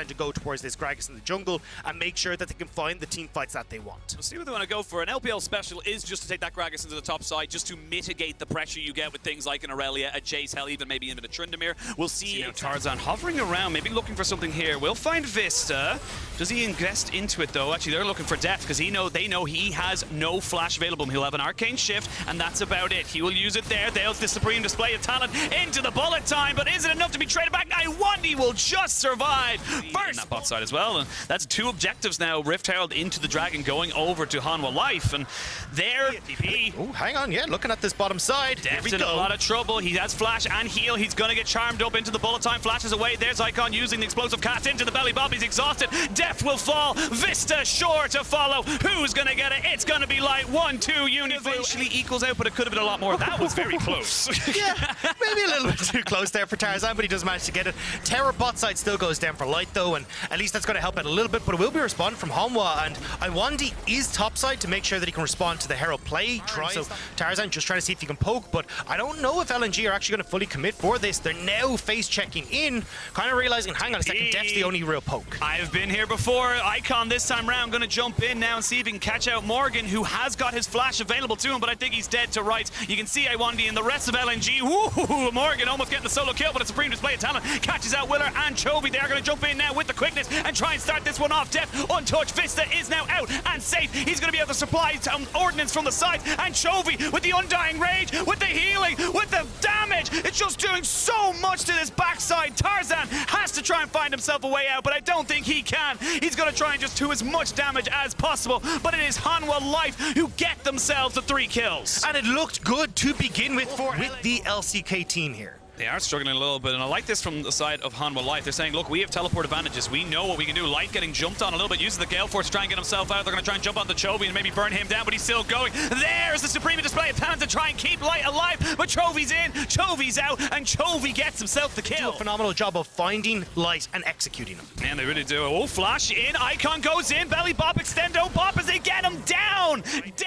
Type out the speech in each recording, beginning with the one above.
to go towards this Gragas in the jungle and make sure that they can find the team fights that they want. We'll see what they want to go for. An LPL special is just to take that Gragas into the top side, just to mitigate the pressure you get with things like an Aurelia, a Jace, hell, even maybe a Tryndamere. We'll see now Tarzan hovering around, maybe looking for something here. We'll find Vista. Does he invest into it though? Actually, they're looking for depth because they know he has no flash available. He'll have an arcane shift, and that's about it. He will use it there. There's the supreme display of talent into the bullet time, but is it enough to be traded back? Iwandi will just survive. First in that bot side as well, and that's two objectives now. Rift Herald into the Dragon, going over to Hanwha Life, and there DP. Oh, hang on, yeah, looking at this bottom side. Def's in a lot of trouble. He has flash and heal. He's gonna get charmed up into the bullet time. Flashes away. There's Icon using the explosive cast into the belly bob. He's exhausted. Def will fall. Vista sure to follow. Who's gonna get it? It's gonna be Light. 1-2 unit eventually equals out, but it could have been a lot more. That was very close. Yeah, maybe a little bit too close there for Tarzan, but he does manage to get it. Terror bot side still goes down for Light though, and at least that's going to help out a little bit, but it will be responded from Hanwha, and Iwandi is topside to make sure that he can respond to the Herald play. So Tarzan just trying to see if he can poke, but I don't know if LNG are actually going to fully commit for this. They're now face checking in, kind of realizing, hang on a second, Def's the only real poke. I've been here before. Icon this time round going to jump in now and see if he can catch out Morgan, who has got his flash available to him, but I think he's dead to rights. You can see Iwandi and the rest of LNG. Woo! Morgan almost getting the solo kill, but a supreme display of talent catches out Willer and Chovy. They are going to jump in now with the quickness and try and start this one off. Def untouched. Vista is now out and safe. He's going to be able to supply ordnance from the side, and Chovy with the undying rage, with the healing, with the damage. It's just doing so much to this backside. Tarzan has to try and find himself a way out, but I don't think he can. He's going to try and just do as much damage as possible, but it is Hanwha Life who get themselves the 3 kills. And it looked good to begin with the LCK team here. They are struggling a little bit, and I like this from the side of Hanwha Life. They're saying, look, we have teleport advantages. We know what we can do. Light getting jumped on a little bit, uses the Gale Force to try and get himself out. They're going to try and jump on the Chovy and maybe burn him down, but he's still going. There's the Supreme display of talent to try and keep Light alive, but Chovy's in, Chovy's out, and Chovy gets himself the kill. Do a phenomenal job of finding Light and executing him. Man, they really do. Oh, flash in, Icon goes in, belly bop, extendo bop as they get him down.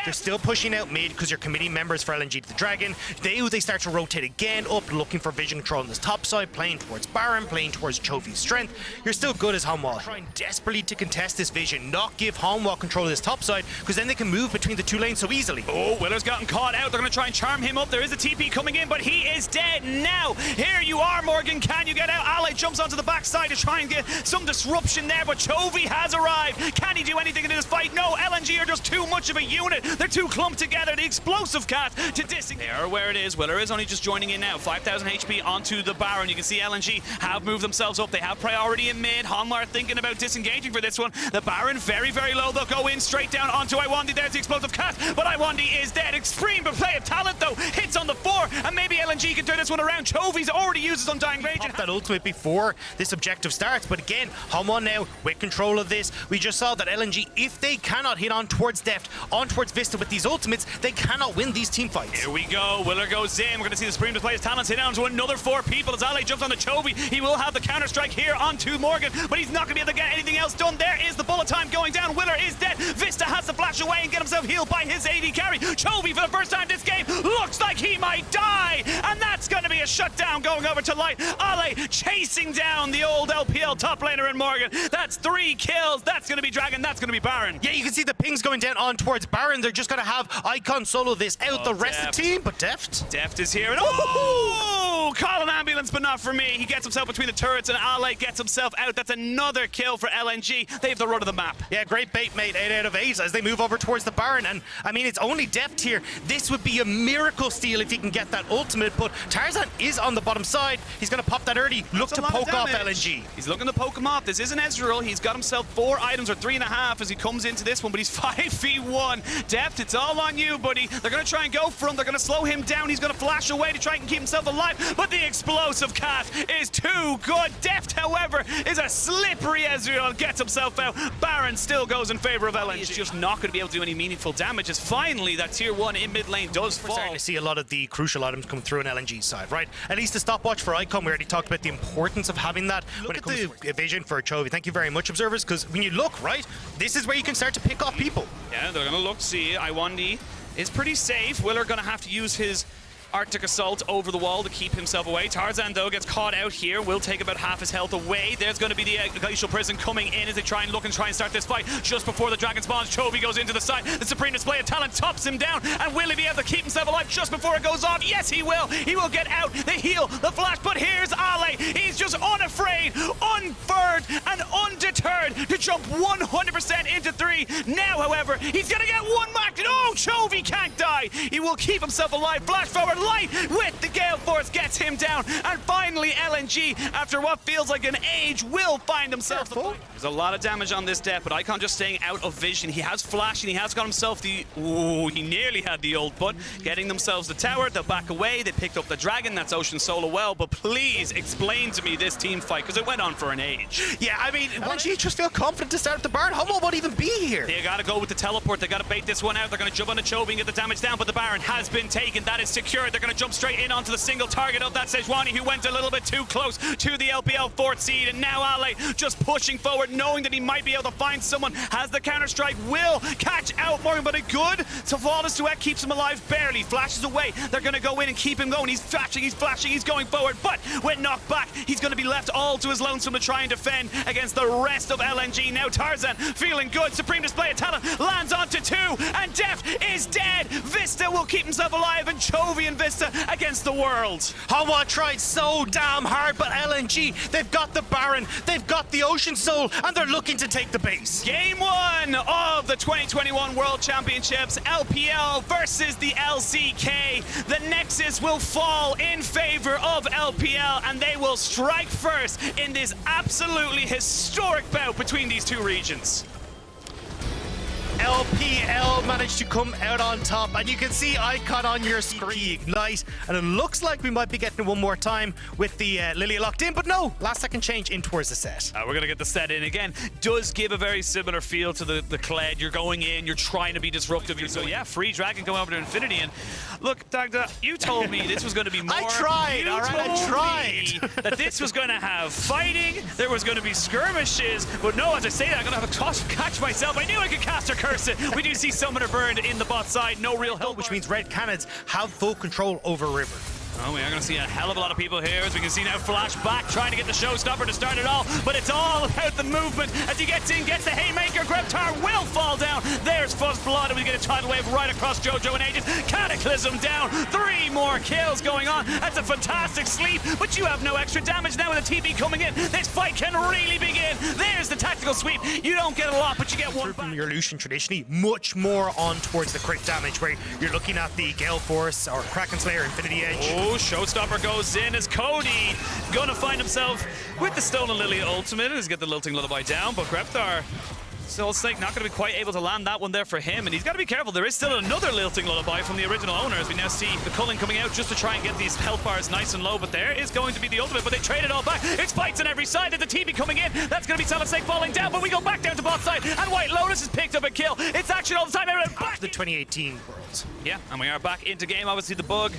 They're still pushing out mid because you're committing members for LNG to the Dragon. They start to rotate again up, looking for vision control on this top side, playing towards Baron, playing towards Chovy's strength. You're still good as Hanwha. Trying desperately to contest this vision, not give Hanwha control of this top side, because then they can move between the 2 lanes so easily. Oh, Willer's gotten caught out. They're going to try and charm him up. There is a TP coming in, but he is dead now. Here you are, Morgan. Can you get out? Ally jumps onto the backside to try and get some disruption there, but Chovy has arrived. Can he do anything in this fight? No, LNG are just too much of a unit. They're too clumped together. The explosive cast to disengage. They are where it is. Willer is only just joining in now. 5,000 HP onto the Baron. You can see LNG have moved themselves up. They have priority in mid. Hanwha are thinking about disengaging for this one. The Baron very, very low. They'll go in straight down onto Iwandi. There's the explosive cast, but Iwandi is dead. Extreme play of talent though. Hits on the 4, and maybe LNG can turn this one around. Chovy's already used his Undying Rage. Pop that ultimate before this objective starts, but again, Hanwha now with control of this. We just saw that LNG, if they cannot hit on towards Deft, on towards Vista with these ultimates, they cannot win these team fights. Here we go. Willer goes in. We're going to see the Supreme display his talents hit down to another 4 people as Ally jumps on the Chovy. He will have the counter-strike here onto Morgan, but he's not going to be able to get anything else done. There is the bullet time going down. Willer is dead. Vista has to flash away and get himself healed by his AD carry. Chovy, for the first time this game, looks like he might die, and that's going to be a shutdown going over to Light. Ale chasing down the old LPL top laner in Morgan. That's 3 kills. That's going to be Dragon. That's going to be Baron. Yeah, you can see the pings going down on towards Baron. They're just going to have Icon solo this out. The rest of the team, but Deft is here. And oh, call an ambulance, but not for me. He gets himself between the turrets, and Ale gets himself out. That's another kill for LNG. They have the run of the map. Yeah, great bait, mate. 8 out of 8 as they move over towards the Baron. And I mean, it's only Deft here. This would be a miracle steal if he can get that ultimate, but Tarzan is on the bottom side. He's going to pop that early. Look to poke off LNG. He's looking to poke him off. This isn't Ezreal. He's got himself 4 items or 3.5 as he comes into this one, but he's 5v1. Deft, it's all on you, buddy. They're going to try and go for him. They're going to slow him down. He's going to flash away to try and keep himself alive, but the explosive cast is too good. Deft, however, is a slippery Ezreal, gets himself out. Baron still goes in favor of LNG. He's just not going to be able to do any meaningful damage as finally that tier 1 in mid lane does fall. We're starting to see a lot of the crucial items come through on LNG's side, right? At least the stopwatch for Icon, we already talked about the importance of having that when it comes to vision for Chovy. Thank you very much, observers, because when you look, right, this is where you can start to pick off people. Yeah, they're going to look, see, Iwandi is pretty safe. Willer going to have to use his Arctic Assault over the wall to keep himself away. Tarzan, though, gets caught out here. Will take about half his health away. There's going to be the Glacial Prison coming in as they try and start this fight. Just before the dragon spawns, Chovy goes into the side. The Supreme Display of Talent tops him down. And will he be able to keep himself alive just before it goes off? Yes, he will. He will get out. The heal, the flash. But here's Ale. He's just unafraid, unfurred, and undeterred to jump 100% into 3. Now, however, he's going to get one mark. No, Chovy can't die. He will keep himself alive. Flash forward. Light with the Gale Force gets him down. And finally, LNG, after what feels like an age, will find himself. There's a lot of damage on this death, but Icon just staying out of vision. He has flash and he has got himself the... Ooh, he nearly had the ult, but getting themselves the tower. They'll back away. They picked up the dragon. That's Ocean Solo well, but please explain to me this team fight, because it went on for an age. Yeah, I mean, LNG just feel confident to start at the Baron. Hanwha won't even be here. They gotta go with the teleport. They gotta bait this one out. They're gonna jump on the Chovy and get the damage down, but the Baron has been taken. That is secured. They're gonna jump straight in onto the single target of that Sejuani, who went a little bit too close to the LPL 4th seed, and now Ale just pushing forward, knowing that he might be able to find someone. Has the counter-strike, will catch out Morgan, but a good flawless duet keeps him alive, barely. Flashes away. They're gonna go in and keep him going. He's flashing, he's going forward, but when knocked back, he's gonna be left all to his lonesome to try and defend against the rest of LNG. Now Tarzan feeling good. Supreme Display of Talent lands onto 2, and Deft is dead. Vista will keep himself alive, and Chovy and Vista against the world. Hanwha tried so damn hard, but LNG, they've got the Baron, they've got the Ocean Soul, and they're looking to take the base. Game 1 of the 2021 World Championships, LPL versus the LCK. The Nexus will fall in favor of LPL, and they will strike first in this absolutely historic bout between these two regions. LPL managed to come out on top, and you can see Icon on your screen ignite, and it looks like we might be getting it one more time with the Lilia locked in, but no, last second change in towards the set. We're gonna get the set in again. Does give a very similar feel to the Kled. You're going in, you're trying to be disruptive. So yeah, free dragon going over to Infinity, and look, Dagda, you told me this was gonna be more. I tried, I tried. That this was gonna have fighting, there was gonna be skirmishes, but no, as I say that, I'm gonna have to catch myself. I knew I could cast her curse. We do see Summoner Burned in the bot side, no real help. Which means Red Canids have full control over River. Oh, we are going to see a hell of a lot of people here, as we can see now Flash back, trying to get the showstopper to start it all, but it's all about the movement. As he gets in, gets the haymaker, Greptar will fall down. There's Fuzz Blood, and we get a tidal wave right across JoJo and Aegis. Cataclysm down, 3 more kills going on. That's a fantastic sleep, but you have no extra damage now with the TP coming in. This fight can really begin. There's the tactical sweep. You don't get a lot, but you get one back. From your Lucian traditionally, much more on towards the crit damage, where you're looking at the Gale Force or Kraken Slayer, Infinity Edge. Oh, showstopper goes in as Cody gonna find himself with the Stolen Lily ultimate. He's got the Lilting Lullaby down, but Greptar Soul Snake not going to be quite able to land that one there for him, and he's got to be careful. There is still another Lilting Lullaby from the original owner, as we now see the Culling coming out just to try and get these health bars nice and low, but there is going to be the ultimate, but they trade it all back. It's fights on every side, and the TV coming in. That's going to be Solid Snake falling down, but we go back down to bot side, and White Lotus has picked up a kill. It's action all the time. Back the 2018 Worlds. Yeah, and we are back into game. Obviously, the bug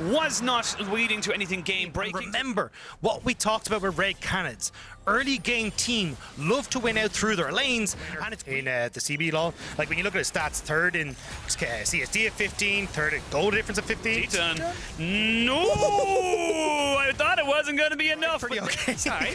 was not leading to anything game breaking. Remember what we talked about with Red Canids. Early game team love to win out through their lanes, and it's in the CB law. Like when you look at his stats, third in CSD at 15, third in goal difference at 15. No, I thought it wasn't going to be enough. Pretty okay. Sorry.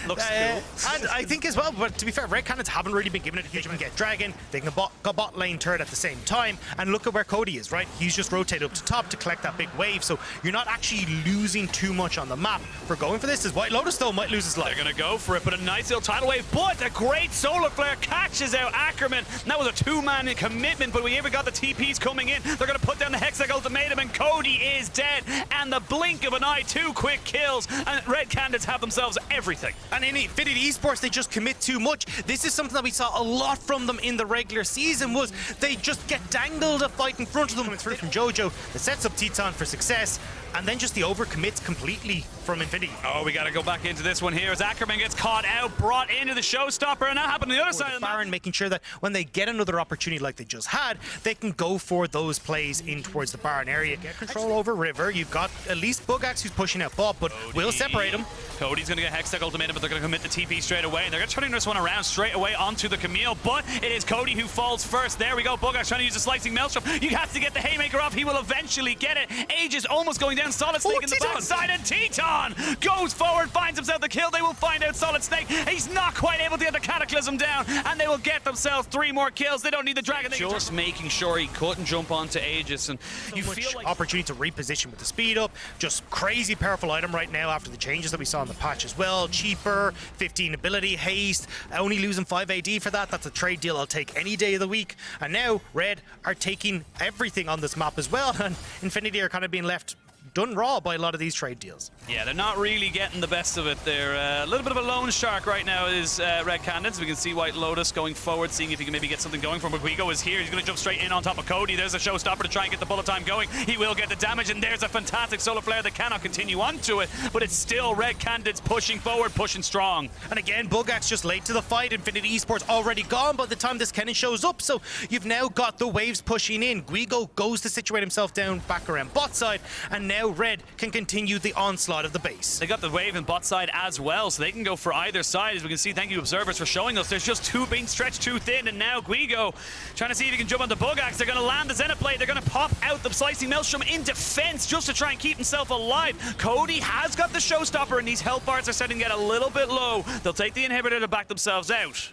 Looks cool. And I think as well, but to be fair, Red Canids haven't really been given it a huge amount. Get Dragon, they can go bot lane turret at the same time, and look at where Cody is, right? He's just rotated up to top to collect that big wave, so you're not actually losing too much on the map for going for this. As White Lotus though might lose his life. They're gonna go for it, but a nice little tidal wave, but a great solar flare catches out Ackerman. That was a 2-man commitment, but we even got the TPs coming in. They're gonna put down the Hextech ultimatum, and Cody is dead. And the blink of an eye, 2 quick kills, and Red Canids have themselves everything. And in Infinity Esports, they just commit too much. This is something that we saw a lot from them in the regular season, was they just get dangled a fight in front of them. Coming through from JoJo that sets up Teton for success, and then just the overcommits completely from Infinity. Oh, we got to go back into this one here as Ackerman gets caught out, brought into the showstopper, and that happened on the other side of the map. Baron making sure that when they get another opportunity like they just had, they can go for those plays in towards the Baron area. Get control over River. You've got at least Bugax who's pushing out bot, but will separate him. Cody's going to get Hextech ultimatum, but they're going to commit the TP straight away, and they're going to turn this one around straight away onto the Camille, but it is Cody who falls first. There we go. Bugax trying to use a slicing maelstrom. You have to get the haymaker off. He will eventually get it. Aegis almost going down. Solid Snake in the backside, and Teton goes forward, finds himself the kill. They will find out Solid Snake. He's not quite able to get the Cataclysm down, and they will get themselves 3 more kills. They don't need the Dragon. Just making sure he couldn't jump onto Aegis, and you feel like opportunity to reposition with the speed up. Just crazy powerful item right now after the changes that we saw in the patch as well. Cheaper, 15 ability, haste, only losing 5 AD for that. That's a trade deal I'll take any day of the week. And now Red are taking everything on this map as well, and Infinity are kind of being left done raw by a lot of these trade deals. Yeah, they're not really getting the best of it. They're a little bit of a lone shark right now is Red Canids. We can see White Lotus going forward, seeing if he can maybe get something going from him. Guigo is here. He's going to jump straight in on top of Cody. There's a showstopper to try and get the bullet time going. He will get the damage, and there's a fantastic solar flare that cannot continue onto it, but it's still Red Canids pushing forward, pushing strong. And again, Bugax just late to the fight. Infinity Esports already gone by the time this Kennen shows up, so you've now got the waves pushing in. Guigo goes to situate himself down back around bot side, and now Red can continue the onslaught of the base. They got the wave and bot side as well, so they can go for either side. As we can see, thank you observers for showing us, there's just 2 being stretched too thin, and now Guigo trying to see if he can jump onto Bugax. They're going to land the Xenoblade. They're going to pop out the slicing maelstrom in defense just to try and keep himself alive. Cody has got the showstopper, and these health bars are starting to get a little bit low. They'll take the inhibitor to back themselves out.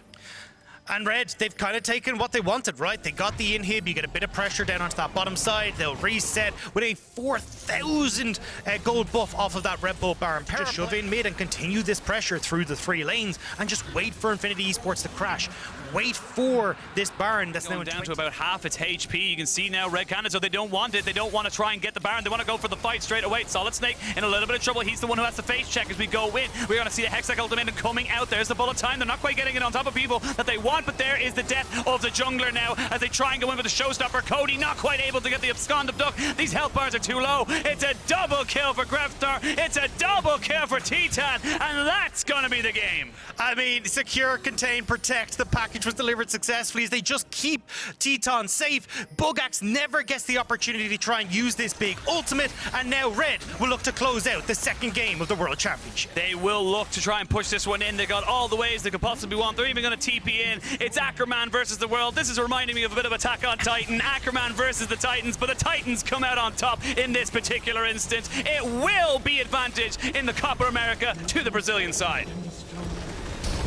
And Red, they've kind of taken what they wanted, right? They got the inhib, you get a bit of pressure down onto that bottom side, they'll reset with a 4,000 gold buff off of that Red Bull Baron. Just shove in mid and continue this pressure through the 3 lanes and just wait for Infinity Esports to crash. Wait for this Baron that's now down to about half its HP. You can see now Red Canids, so they don't want it. They don't want to try and get the Baron. They want to go for the fight straight away. Solid Snake in a little bit of trouble. He's the one who has to face check as we go in. We're going to see the Hextech ultimate coming out. There's the bullet time. They're not quite getting it on top of people that they want, but there is the death of the jungler now as they try and go in for the showstopper. Cody not quite able to get the abscond abduct. These health bars are too low. It's a double kill for Grefstar. It's a double kill for Teton, and that's going to be the game. I mean, secure, contain, protect. The package was delivered successfully as they just keep Teton safe. Bugax never gets the opportunity to try and use this big ultimate, and now Red will look to close out the 2nd game of the World Championship. They will look to try and push this one in. They got all the ways they could possibly want. They're even going to TP in. It's Ackerman versus the world. This is reminding me of a bit of Attack on Titan. Ackerman versus the Titans, but the Titans come out on top in this particular instance. It will be advantage in the Copa America to the Brazilian side.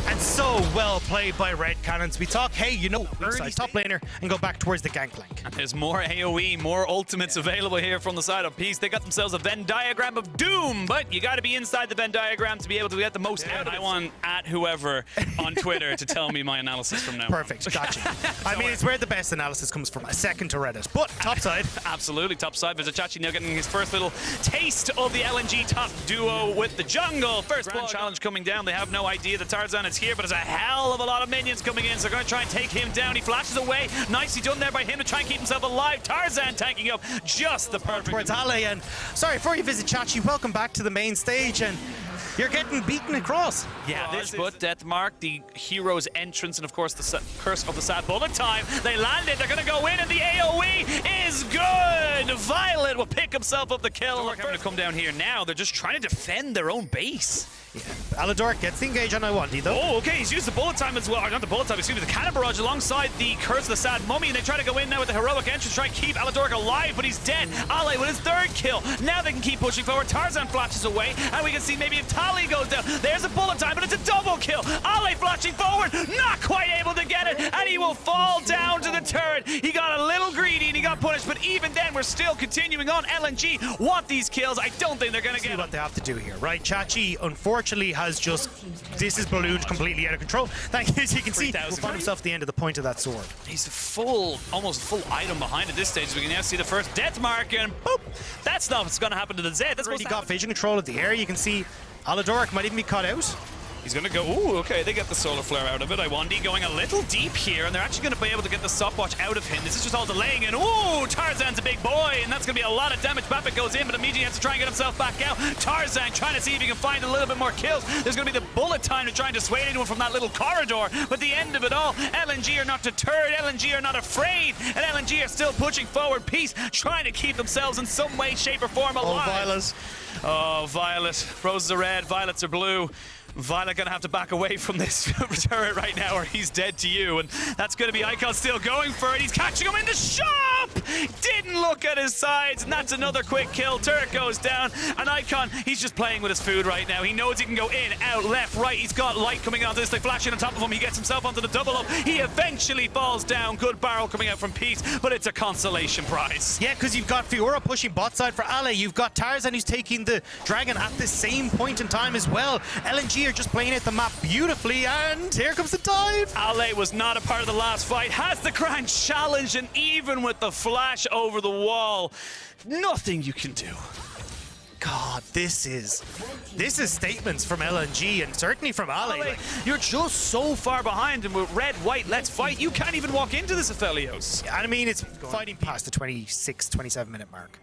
And so well played by Red Canids. We talk, hey, you know, early top laner and go back towards the gangplank. And there's more AoE, more ultimates available here from the side of Peace. They got themselves a Venn diagram of doom, but you got to be inside the Venn diagram to be able to get the most out of it. I want at whoever on Twitter to tell me my analysis from now on. Perfect, gotcha. I mean, it's where the best analysis comes from, a second to Reddit. But topside. Absolutely, topside. Vizicachi now getting his first little taste of the LNG top duo with the jungle. First blood challenge coming down. They have no idea that Tarzan is here, but there's a hell of a lot of minions coming in, so they're going to try and take him down. He flashes away. Nicely done there by him to try and keep himself alive. Tarzan tanking up just the perfect. Towards Ale, and sorry, before you visit Chachi, welcome back to the main stage, and you're getting beaten across. Yeah, this but Death Mark, the hero's entrance, and of course the curse of the sad bullet time. They landed, they're going to go in, and the AoE is good. Violet will pick himself up the kill. They're having to come down here now. They're just trying to defend their own base. Yeah, Alador gets the engage on Iwandi though. Oh, okay, he's used the bullet time as well. Or not the bullet time, excuse me, the cannon barrage alongside the curse of the sad mummy, and they try to go in now with the heroic entrance, try and keep Alador alive, but he's dead. Ale with his 3rd kill. Now they can keep pushing forward. Tarzan flashes away, and we can see maybe if Tali goes down. There's a bullet time, but it's a double kill. Ale flashing forward, not quite able to get it, and he will fall down to the turret. He got a little greedy and he got punished, but even then we're still continuing on. LNG want these kills. I don't think they're going to get what they have to do here, right? Chachi, unfortunately, has just, this is ballooned completely out of control. Thank you, as you can see, will find himself at the end of the point of that sword. He's full, almost full item behind at this stage. We can now see the first death mark, and boop! That's not what's going to happen to the Zed. That's already got vision control of the area. You can see Aladoric might even be cut out. He's going to go, ooh, okay, they get the solar flare out of it. Iwandi going a little deep here, and they're actually going to be able to get the stopwatch out of him. This is just all delaying, and ooh, Tarzan's a big boy, and that's going to be a lot of damage. Bappet goes in, but immediately has to try and get himself back out. Tarzan trying to see if he can find a little bit more kills. There's going to be the bullet time to try and dissuade anyone from that little corridor, but the end of it all, LNG are not deterred, LNG are not afraid, and LNG are still pushing forward. Peace trying to keep themselves in some way, shape, or form alive. Oh, Violet. Oh, Violet. Roses are red, violets are blue. Violet gonna have to back away from this turret right now or he's dead to you, and that's gonna be Icon still going for it. He's catching him in the shop! Didn't look at his sides, and that's another quick kill. Turret goes down, and Icon, he's just playing with his food right now. He knows he can go in, out, left, right. He's got light coming onto this. They flash in on top of him. He gets himself onto the double up. He eventually falls down. Good barrel coming out from Peace, but it's a consolation prize. Yeah, because you've got Fiora pushing bot side for Ale. You've got Tarzan who's taking the Dragon at the same point in time as well. LNG are just playing out the map beautifully, and here comes the dive. Ale was not a part of the last fight, has the grand challenge, and even with the flash over the wall, nothing you can do. God, this is statements from LNG and certainly from Ale. Ale, you're just so far behind, and with red, white, let's fight. You can't even walk into this Aphelios. I mean, it's fighting past the 26, 27 minute mark.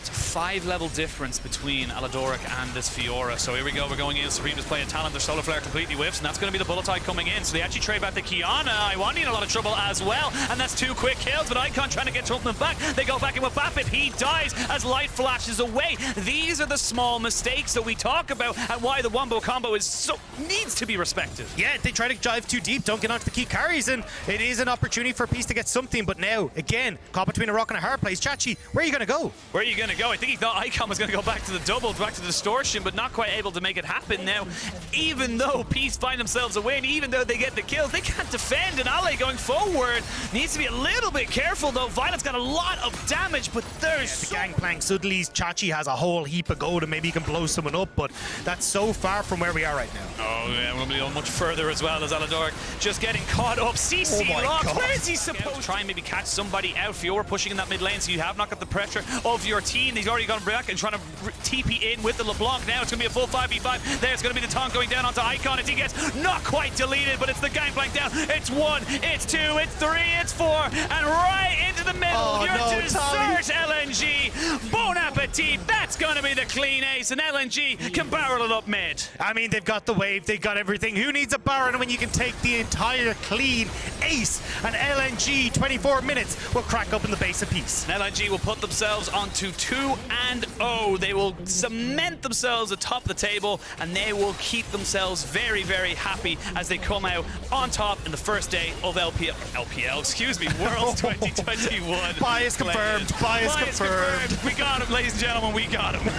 It's a 5-level difference between Aladoric and this Fiora. So here we go, we're going in. Supreme is playing talent. Their solar flare completely whiffs, and that's going to be the bullet tide coming in. So they actually trade back the Kiana. Iwandi in a lot of trouble as well, and that's 2 quick kills, but Icon trying to get something back. They go back in with Bappet. He dies as light flashes away. These are the small mistakes that we talk about and why the Wombo combo is needs to be respected. Yeah, they try to dive too deep, don't get onto the key carries, and it is an opportunity for Peace to get something, but now, again, caught between a rock and a hard place. Chachi, where are you going to go? Where are you going to go? I think he thought Icon was going to go back to the double, back to the distortion, but not quite able to make it happen now. Even though Peace find themselves a win, even though they get the kills, they can't defend, and Ale going forward needs to be a little bit careful though. Violet's got a lot of damage, but there's the gangplank. Suddenly Chachi has a whole heap of gold and maybe he can blow someone up, but that's so far from where we are right now. Oh yeah, we're going to be much further as well as Aladoric just getting caught up. CC locks. Where is he supposed to try and maybe catch somebody out? Fiora pushing in that mid lane, so you have not got the pressure of your team. He's already gone back and trying to TP in with the LeBlanc. Now it's going to be a full 5v5. There's going to be the taunt going down onto Icon as he gets not quite deleted, but it's the gangplank down. It's 1, it's 2, it's 3, it's 4, and right into the middle. Your dessert, LNG. Bon appetit. That's going to be the clean ace, and LNG can barrel it up mid. I mean, they've got the wave, they've got everything. Who needs a Baron when you can take the entire clean ace? And LNG, 24 minutes, will crack open the base of Peace. And LNG will put themselves onto 2-0. They will cement themselves atop the table, and they will keep themselves very, very happy as they come out on top in the first day of LPL, excuse me, Worlds 2021. Bias confirmed, bias confirmed. We got him, ladies and gentlemen, we got him.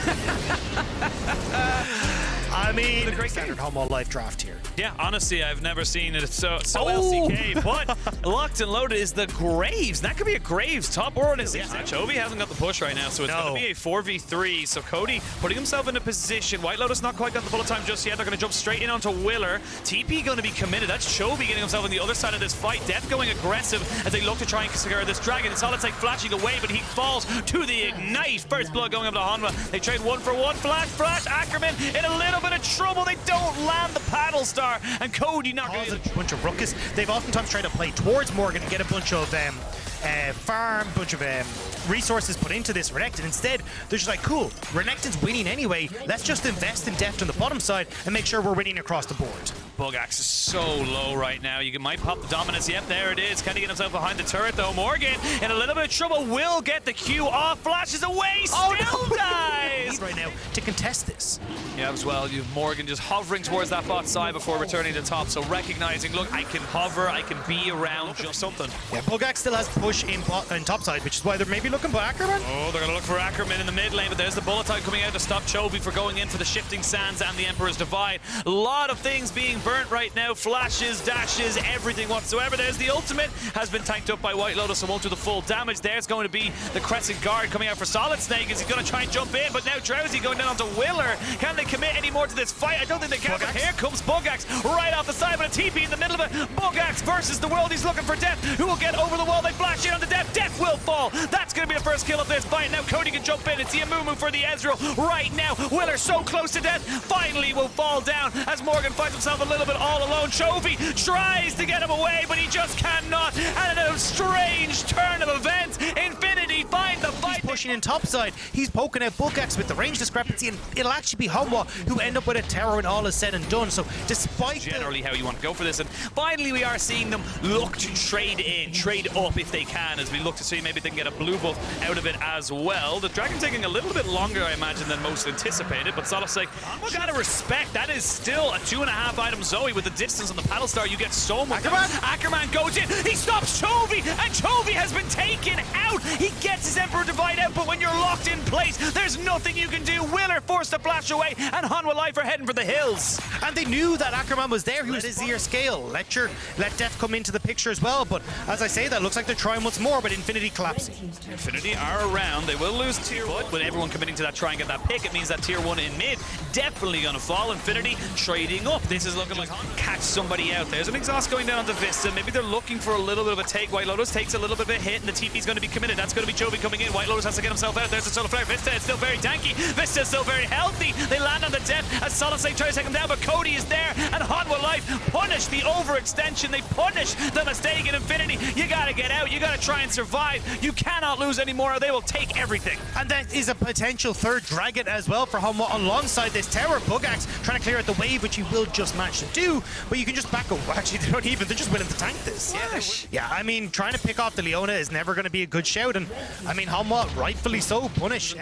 I mean, a great standard Hanwha live draft here. Yeah, honestly, I've never seen it so LCK, but locked and loaded is the Graves. That could be a Graves top organization. Chovy hasn't got the push right now, so it's going to be a 4v3. So Cody putting himself in a position. White Lotus not quite got the bullet time just yet. They're going to jump straight in onto Willer. TP going to be committed. That's Chovy getting himself on the other side of this fight. Death going aggressive as they look to try and secure this dragon. It's Solid Side flashing away, but he falls to the ignite. First blood going up to Hanwha. They trade 1-for-1. Flash. Ackerman in a little bit of trouble. They don't land the paddle star, and Cody not going to a bunch of ruckus. They've oftentimes tried to play towards Morgan and get a bunch of farm, bunch of resources put into this Renekton. Instead, they're just like, cool, Renekton's winning anyway. Let's just invest in depth on the bottom side and make sure we're winning across the board. Bugax is so low right now. You might pop the dominance. Yep, there it is. Can he get himself behind the turret, though? Morgan in a little bit of trouble. Will get the Q off. Flashes away. Still dies. Right now to contest this. Yeah, as well. You have Morgan just hovering towards that bot side before returning to top. So recognizing, look, I can hover. I can be around just something. Yeah, Bugax still has push in top side, which is why they're maybe looking for Ackerman. Oh, they're going to look for Ackerman in the mid lane, but there's the bullet time coming out to stop Chovy for going in for the Shifting Sands and the Emperor's Divide. A lot of things being burnt right now. Flashes, dashes, everything whatsoever. There's the ultimate. Has been tanked up by White Lotus and won't do the full damage. There's going to be the Crescent Guard coming out for Solid Snake as he's going to try and jump in, but now Drowsy going down onto Willer. Can they commit any more to this fight? I don't think they can, but here comes Bugax right off the side with a TP in the middle of it. Bugax versus the world. He's looking for death. Who will get over the wall? They flash flash in on the Def. Def will fall. That's going to be the first kill of this fight. Now Cody can jump in. It's the Amumu for the Ezreal right now. Willer so close to death. Finally will fall down as Morgan finds himself a little bit all alone. Chovy tries to get him away, but he just cannot. And in a strange turn of events, Infinity find the fight. He's pushing in topside. He's poking out Bugax with the range discrepancy, and it'll actually be Hanwha who end up with a terror when all is said and done. So despite generally how you want to go for this, and finally we are seeing them look to trade up if they can, as we look to see maybe they can get a blue buff out of it as well. The Dragon taking a little bit longer, I imagine, than most anticipated, but Solosek, we gotta respect, that is still a 2.5 item Zoe with the distance on the paddle star. You get so much. Ackerman goes in, he stops Chovy, and Chovy has been taken out. He gets his Emperor Divide out, but when you're locked in place, there's nothing you can do. Willer forced to flash away, and Hanwha Life are heading for the hills. And they knew that Ackerman was there. He was his ear scale. Let Def come into the picture as well. But as I say, that looks like they're trying once more, but Infinity collapsing. Infinity are around. They will lose tier 1. With everyone committing to that try and get that pick, it means that tier 1 in mid definitely going to fall. Infinity trading up. This is looking like catch somebody out. There's an exhaust going down onto Vista. Maybe they're looking for a little bit of a take. White Lotus takes a little bit of a hit, and the TP's going to be committed. That's going to be Jovi coming in. White Lotus has to get himself out. There's the Solar Flare. Vista is still very tanky. Vista is still very healthy. They land on the Def as Solosek tries to take him down, but Cody is there, and Hanwha Life punish the overextension. They punish the mistake in Infinity. You got to get out. You got to try and survive. You cannot lose anymore, or they will take everything. And that is a potential third Dragon as well for Hanwha alongside this tower. Bugax trying to clear out the wave, which he will just manage to do, but you can just back away. Actually, they don't even. They're just willing to tank this. Yeah, I mean, trying to pick off the Leona is never going to be a good shout, and I mean, Hanwha, rightfully so, punish.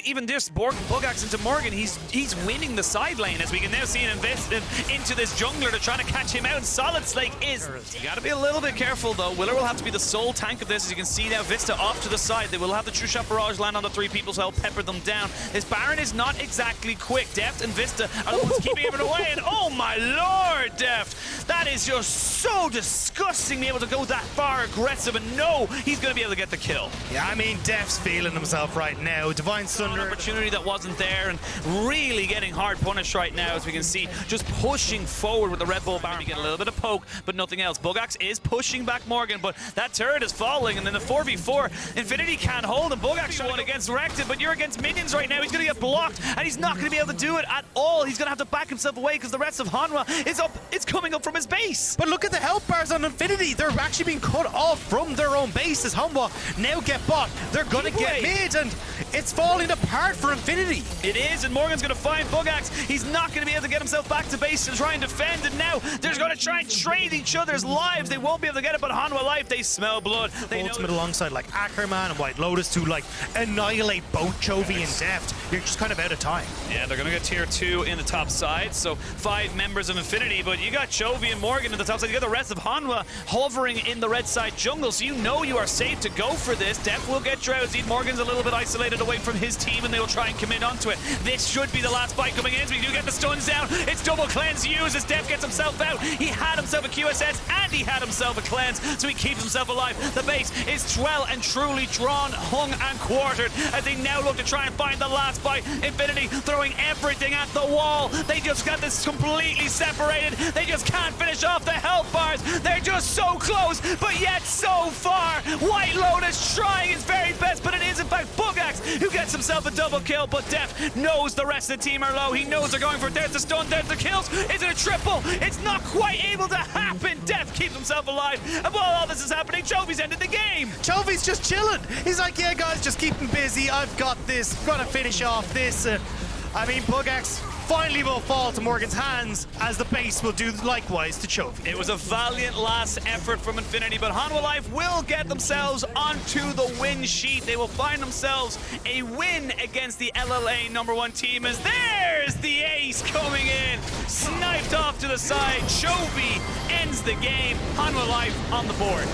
Even this Bugax into Morgan, he's winning the side lane, as we can now see an invest into this jungler to try to catch him out. Solid Slake is. You got to be a little bit careful though. Willer will have to be the sole tank of this, as you can see now. Vista off to the side. They will have the True Shot Barrage land on the 3 people to help pepper them down. This Baron is not exactly quick. Deft and Vista are the ones keeping him away, and oh my lord, Deft, that is just so disgusting, being able to go that far aggressive, and no, he's going to be able to get the kill. Yeah, I mean, Deft's feeling himself right now. Divine Thunder. An opportunity that wasn't there, and really getting hard punished right now, as we can see, just pushing forward with the Red Bull Baron. You get a little bit of poke, but nothing else. Bugax is pushing back Morgan, but that turret is falling, and then the 4v4, Infinity can't hold him. Bugax won against Rected, but you're against minions right now. He's going to get blocked, and he's not going to be able to do it at all. He's going to have to back himself away because the rest of Hanwha is up. It's coming up from his base. But look at the health bars on Infinity. They're actually being cut off from their own base as Hanwha now get bot. They're going to get mid, and it's falling apart for Infinity. It is, and Morgan's going to find Bugax. He's not going to be able to get himself back to base to try and defend, and now they're going to try and trade each other's lives. They won't be able to get it, but Hanwha Life, they smell blood. They ultimate alongside like Ackerman and White Lotus to like annihilate both Chovy and Deft. You're just kind of out of time. Yeah, they're going to get tier 2 in the top side, so 5 members of Infinity, but you got Chovy and Morgan in the top side. You got the rest of Hanwha hovering in the red side jungle, so you know you are safe to go for this. Deft will get drowsy. Morgan's a little bit isolated away from his team, and they will try and commit onto it. This should be the last fight coming in, so we do get the stuns down. It's double cleanse used as Deft gets himself out. He had himself a QSS, and he had himself a cleanse, so he keeps himself alive. The base is well and truly drawn, hung, and quartered as they now look to try and find the last fight. Infinity throwing everything at the wall. They just got this completely separated. They just can't finish off the health bars. They're just so close, but yet so far. White Lotus trying his very best, but it is in fact Bugax who gets himself a double kill, but Deft knows the rest of the team are low. He knows they're going for it. There's the stun, there's the kills. Is it a triple? It's not quite able to happen. Deft keeps himself alive, and while all this is happening, Chovy's ended the game. Chovy's just chilling. He's like, yeah guys, just keep him busy. I've got this. Gotta finish off this. I mean, Bugax finally will fall to Morgan's hands, as the base will do likewise to Chovy. It was a valiant last effort from Infinity, but Hanwha Life will get themselves onto the win sheet. They will find themselves a win against the LLA #1 team, as there's the ace coming in. Sniped off to the side. Chovy ends the game. Hanwha Life on the board.